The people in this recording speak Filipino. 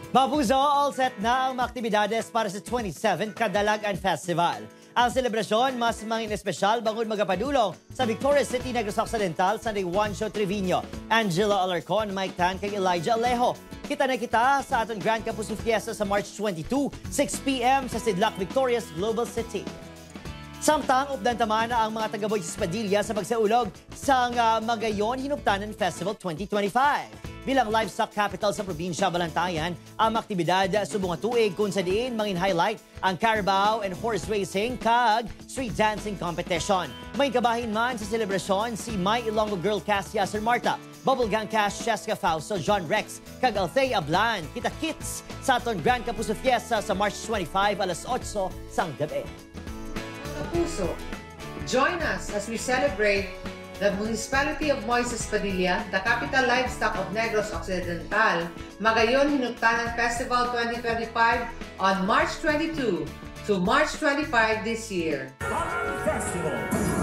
Mapuso, all set na ang mga aktibidades para sa 27th Kadalagan Festival. Ang selebrasyon mas mangin espesyal bangod magapadulong sa Victorias City, Negros Occidental, Sunday Juancho Trevino, Angela Alarcon, Mike Tan, kay Elijah Alejo. Kita na kita sa aton Grand Kapuso Fiesta sa March 22, 6 p.m. sa Sidlac, Victorias Global City. Samtang updan taman na ang mga taga-Boy Padilla sa pagsaulog sa Magayon Hinuptanan Festival 2025. Bilang livestock capital sa probinsya Balantayan, ang aktibidad subong tuig kung sa diin mangin highlight ang Carabao and horse racing kag street dancing competition. May kabahin man sa selebrasyon si My Ilonggo Girl Cast Yasser Marta, Bubblegang Cast Cheska Fausto, John Rex, kag Althea Ablan, kita kits sa aton Grand Kapuso Fiesta sa March 25 alas 8 sang gabi. Kapuso, join us as we celebrate the municipality of Moises Padilla, the capital livestock of Negros Occidental, Magayon Hinuptanan Festival 2025 on March 22 to March 25 this year. Festival.